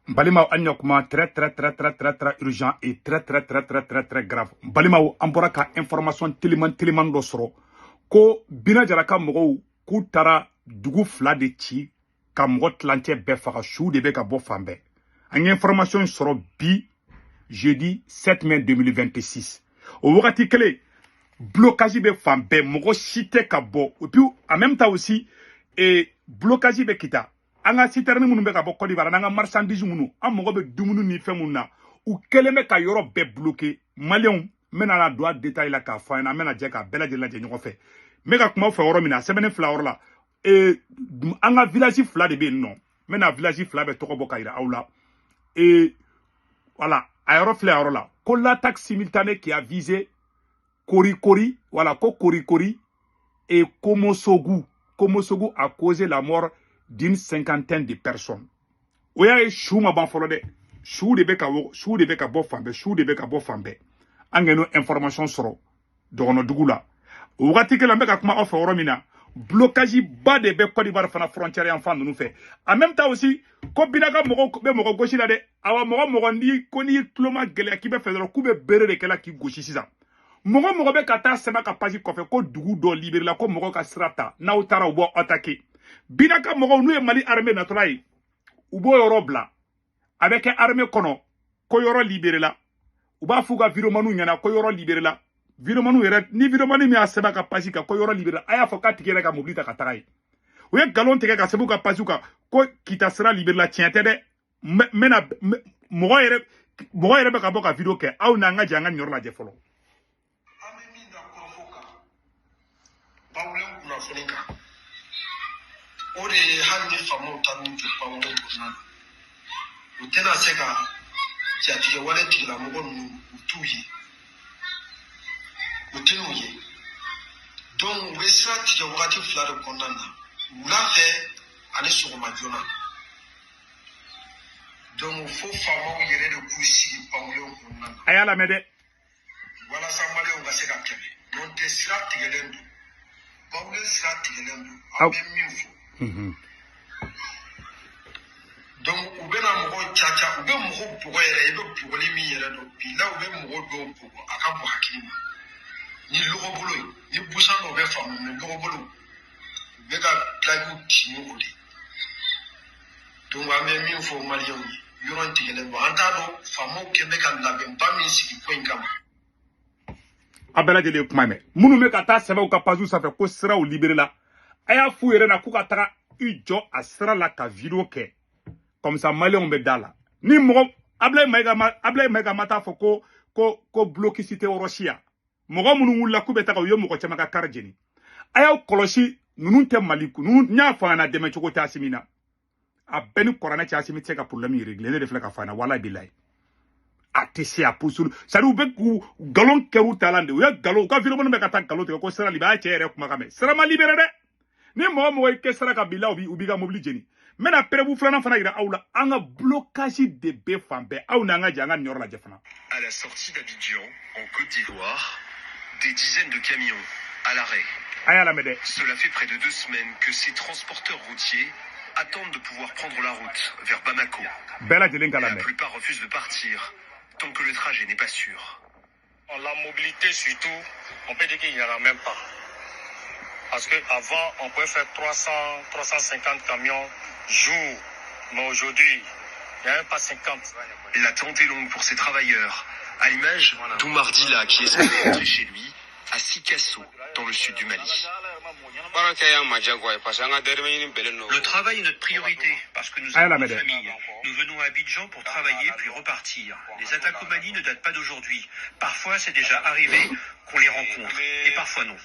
Balima Anyokuma, très urgent et très grave. Balima Amboraka, information téléman dosro. Ko Bina Jaraka Moro, Koutara, Dougou Fla de Chi, Kamrot Lantier Befara, Chou de Beka Bofambe. Une information sera bi, jeudi 7 mai 2026. Au Wakati Kele, blocage be Fambe, Moro Chite Kabo. Et puis, en même temps aussi, et blocage be Kita. Anga citerne munu be ka bɔ Côte d'Ivoire n'anga marchandise munu an mɔgɔ bɛ dumuni ni fɛn mun na u kɛlen bɛ ka yɔrɔ bɛɛ bloquer maliyɛnw mena na don a détail la k'a fɔ an mena jɛ ka bɛɛ lajɛlen lajɛ ɲɔgɔn fɛ me ka kuma fɛ yɔrɔ min na sɛbɛnni fila yɔrɔ la an ka village fila de bɛ yen nɔ mena village fila bɛ tɔgɔ bɔ ka yira aw la voilà a yɔrɔ filɛ yɔrɔ la ko l'attaque simultanée qui a visé Korikori voilà ko Korikori et Komosogu a causé la mort d'une cinquantaine de personnes. Oya chou ma ban folo de chou de beka bo fambe angeno information soro dogono dugula wati ke lambe ka kuma ofa oromina blocage ba de be Côte d'Ivoire fana frontière en fan nous fait en même temps aussi ko binaka mogo goshi la de awa mogo ndi ko ni tloma gele ki be fedro ku be bere de kala ki goshi sisa mogo be kata sema ka pasi ko fe ko dugu do libérer la ko mogo ka srata na utara bo attaquer Binaka mogo nou Mali armée naturelle ubo yoro bla avec armée kono ko yoro libéré la uba fuga viromanu nyana ko yoro libéré la viromanu yere ni viromanu mi aseba ka pasi ka ko yoro libéré aya fo ka tigere ka mobilita ka taray o ye galon tege ka sebu ka pasi ka ko kita sera libéré la tiente de mena mogo yere be ka boka video ke aw na nga janga nyor la je folo o de hali faamaw ta min tɛ panko kɔnɔna na u tɛna se ka jatigɛ wale tigilamɔgɔ ninnu u t'u ye u tɛn'u ye donc u bɛ sira tigɛ wagati fila de kɔnɔna na wula fɛ ani sɔgɔma joona donc fo faamaw yɛrɛ de k'u sigi panko kɔnɔna na a y'a lamɛn dɛ walasa maliyɛnw ka se ka kɛmɛ n'o tɛ sira tigɛlen don panko sira tigɛlen don an bɛ min fɔ donc u bɛna mɔgɔw caca u bɛ mɔgɔw bugɔ yɛrɛ i bɛ bugɔli min yɛrɛ dɔn bi la u bɛ mɔgɔw dɔw bugɔ a ka bon hakili ma ni lɔgɔbolo ni busan dɔw bɛ faamu mais lɔgɔbolo u bɛ ka plaque ci o de donc an bɛ min fɔ maliyɛnw ye yɔrɔ in tigɛlen don an t'a dɔn faamaw kɛ bɛ ka labɛnba min sigi ko in kama a bɛɛ lajɛlen kuma mɛn minnu bɛ ka taa sɛbɛnw ka pages sanfɛ ko siraw libéré la a y'a f'u yɛrɛ na k'u ka taga i jɔ a sira la ka video kɛ comme ça maliyɛnw bɛ da la ni mɔgɔ Ablaye Mayiga ma taa fɔ ko blociste tɛ yɔrɔ si ya mɔgɔ minnu wulila k'u bɛ taga u ye mɔgɔ caman ka kari jeni a y'aw kɔlɔsi ninnu tɛ Mali kun n y'a fɔ a ɲɛna dɛmɛ cogo tɛ Asimi na a bɛɛ ni kuranɛ cɛ Asimi tɛ se ka problème régler ne de filɛ ka fɔ a ɲɛna walayi bilayi a tɛ se a pusul c'est à dire u bɛ k'u galon kɛr'u talan de u ye galon u ka vidéo bɛ ka taa galon tigɛ ko sira libéré a cɛ yɛrɛ kumakan mɛn sira ma libéré dɛ ni mɔgɔ kɛ sira ka bila u b'i ka mobili jeni n bɛna preuve filanan fana yira aw la an ka blocage de bɛ fan bɛɛ aw n'an ka jɛ an ka nin yɔrɔ lajɛ fana. À la sortie d'Abidjan, en Côte d'Ivoire, des dizaines de camions à l'arrêt. a y'a lamɛn dɛ. Cela fait près de 2 semaines que ces transporteurs routiers attendent de pouvoir prendre la route vers Bamako. bɛɛ lajɛlen ka La lamɛn. plupart refusent de partir tant que le trajet n'est pas sûr. La mobilité surtout, on peut dire qu'il n'y en a même pas. Parce qu'avant, on pouvait faire 300, 350 camions jour. Mais aujourd'hui, il n'y a même pas 50. L'attente est longue pour ces travailleurs. À l'image d'Oumardila qui espère rentrer chez lui à Sikasso, dans le sud du Mali. Le travail est notre priorité parce que nous avons une famille. Nous venons à Abidjan pour travailler puis repartir. Les attaques au Mali ne datent pas d'aujourd'hui. Parfois, c'est déjà arrivé qu'on les rencontre et parfois non.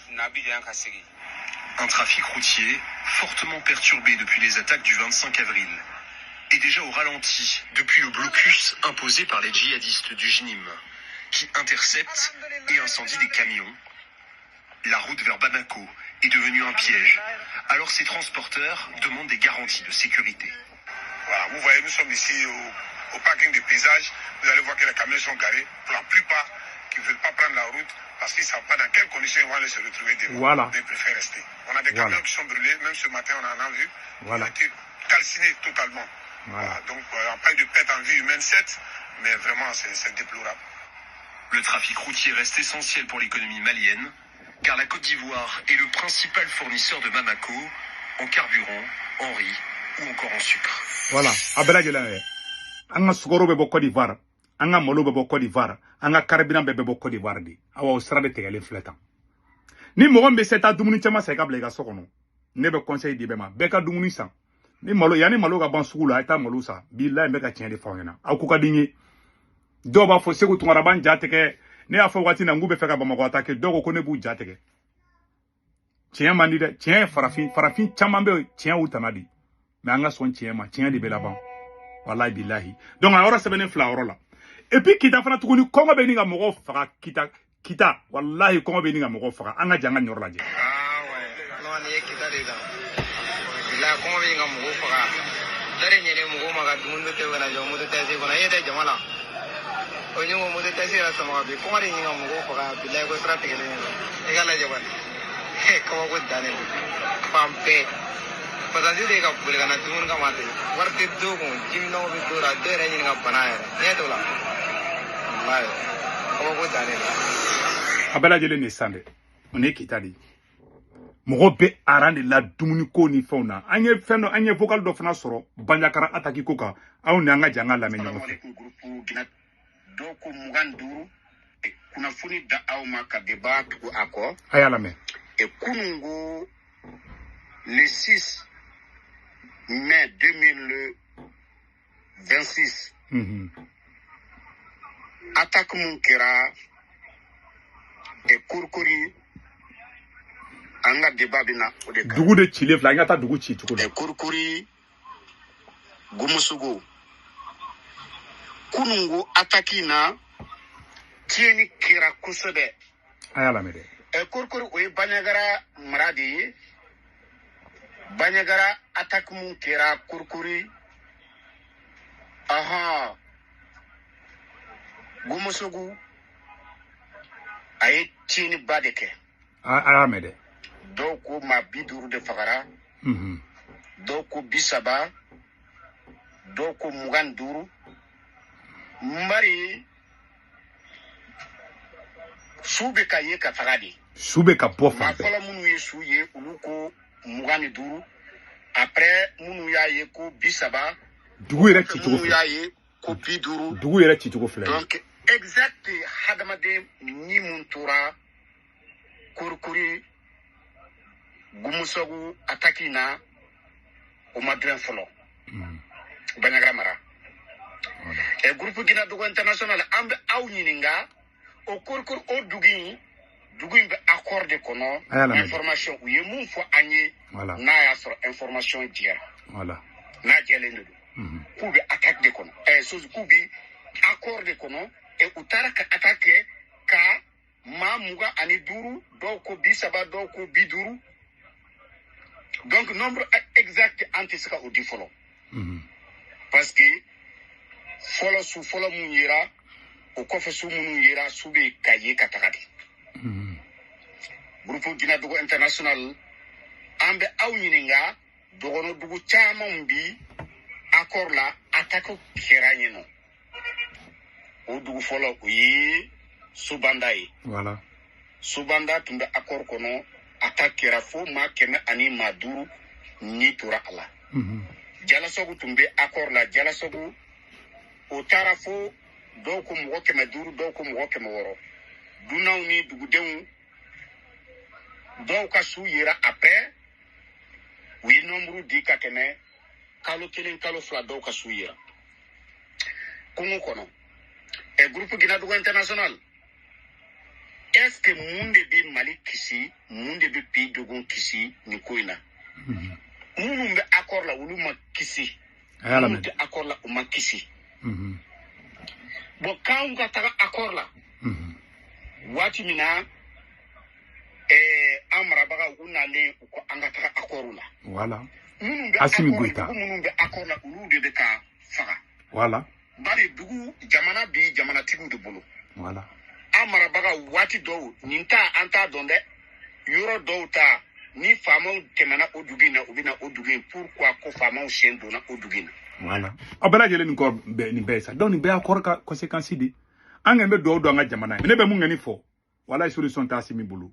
Un trafic routier fortement perturbé depuis les attaques du 25 avril. Et déjà au ralenti depuis le blocus imposé par les djihadistes du JNIM, qui interceptent et incendient des camions. La route vers Bamako est devenue un piège. Alors ces transporteurs demandent des garanties de sécurité. Voilà, vous voyez, nous sommes ici au parking des paysages. Vous allez voir que les camions sont garés. Pour la plupart, qui ne veulent pas prendre la route parce qu'ils ne savent pas dans quelles conditions ils vont aller se retrouver devant. Voilà. Ils préfèrent rester. On a des camions qui sont brûlés. Même ce matin, on en a vu. Voilà. Ils ont été calcinés totalement. Voilà. Donc, pas eu de perte en vie humaine, certes, mais vraiment, c'est déplorable. Le trafic routier reste essentiel pour l'économie malienne, car la Côte d'Ivoire est le principal fournisseur de Bamako en carburant, en riz ou encore en sucre. Voilà. Abela Jelane. Anga sugoro bebo Côte d'Ivoire. Anga molo bebo Côte d'Ivoire. Anga carburant bebo Côte d'Ivoire di. Awa osra de tegale fletan. Ni mogon be seta dumuni chama sa kabla ga sokono. Ne be conseil di bema. Beka dumuni san. Ni malo yani malo ga ban sugu la eta malo sa. Billahi mbeka tiende fawena. Aw ku ka dingi. Do ba fo segu tungara ban jateke. Ne a fo wati na ngube feka Bamako atake dogo ko ne bu jateke. Tiens mandi de tiens farafin chama be tiens utanadi. Mais anga son tiens ma tiens de belaban. Wallahi billahi. Donc a ora sebene fla ora la. Et puis kita fana tukuni kongo be ni ga mogo faka kita wallahi kongo be ni ga mogo faka anga janga nyor laje. Ah ouais. Non ni kita de da. La kongo be nga mogo faka. Dare nyene mogo maga dundu te wana jo mudu te se kona yede jamala. Onyo mudu te se ra sama be kongo ni nga mogo faka billahi ko sra te gele. Egala jaban. Kamu ko dane pampe pasanji de ka bule kana tumun ka mate warti dogo jimno bi dora dere ni ka banaya ne to la wallahi kamu ko dane abala jele ne sande on est kitadi mogo be arande la dumuni ko ni fauna anye feno anye vocal do fana soro banjakara ataki ko ka aw ne anga janga la men nyomo fe groupe gina doko muganduru kuna funi da aw maka débat ko accord ayala me et Kunungu, le 6 mai 2026, attaque Munkera et Kurkuri, anga débat bina odeka. Dugu de Chile, flagata dugu chi tukula. Et Kurkuri, Gumusugu. Kunungu attaque na tieni kira kusebe. Ayala mede. Kurkuri oye Banyagara maradi Banyagara attaque mun kera Kurkuri aha Gumusugu aye chini badeke aramede doko ma biduru de fagara doko bisaba doko muganduru mari sube ka ye ka fagadi sube ka bofa ma fala munu ye suye uluko mugani duru après munu ya ye ko bisaba dugu yere titugo munu ya ye ko biduru dugu yere titugo fle donc exact hadamade ni muntura kurkuri gumusogu atakina o madren folo Banyagra mara e groupe gina dogo international ambe aw nyininga o kurkur o dugi be accordé kono information ou ye mun fo anye na ya sur information dira voilà na jele ndu ku be attaque de kono so ku be accordé kono e utara ka attaque ka ma muga ani duru do ko bisaba do ko biduru donc nombre exact antisaka au difolo parce que folo mun yira o kofe su munu yira sube kaye katakati grupo gina dogo international ambe aw nyininga dogono dugu chama mbi accord la attaque keranyeno o dugu folo yi subandai voilà subanda tumbe accord kono attaque kerafo ma keme ani maduru ni tura ala jalasogu tumbe accord la jalasogu o tarafo dɔw ko mɔgɔ 500 dɔw ko mɔgɔ 100 dunaw ni dugudenw dɔw ka su yera après u ye nombre di ka tɛmɛ kalo 1 kalo 2 dɔw ka su yera kungo kɔnɔ groupe Guinadogo international est-ce que mun de bɛ Mali kisi mun de bɛ pays dogon kisi nin ko in na minnu bɛ accord la olu ma kisi minnu tɛ accord la u ma kisi bon quand on taga accord la wati mina amarabaga unale ko anga taga accord la voilà minnu bɛ Assimi Goïta minnu bɛ accord la olu de bɛ ka faga voilà bari dugu jamana bi jamana tigiw de bolo voilà amarabaga wati dɔw nin ta an t'a dɔn dɛ yɔrɔ dɔw ta ni faamaw tɛmɛna o dugu in na u bɛna o dugu in pourquoi ko faamaw sen donna o dugu in na voilà abala jele ni ko be ni be sa donc ni be akor ka conséquence di anga be do nga jamana ne be mu ngani fo wala solution ta asimi bulu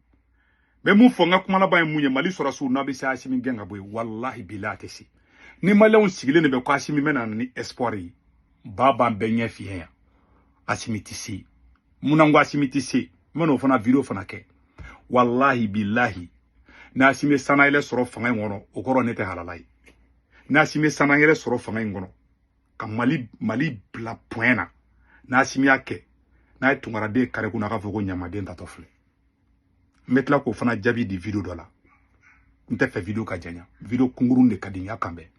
be mu fo nga kuma la ba mu nye mali sora su na be sa asimi genga boy wallahi bilate si ni malon sigile ne be ko asimi mena ni espoir yi baba be nya fi hen asimi tisi munango asimi tisi meno fana video fana ke wallahi billahi na asimi sana ile soro fanga ngono okoro nete halalai na asimi sana ile soro fanga ngono ka mali bla poena na asimi ake na tungara de kare kuna ka fogo nyama de ntatofle metla ko fana jabi di video dola nte fe video ka janya video kungurun de kadinya kambe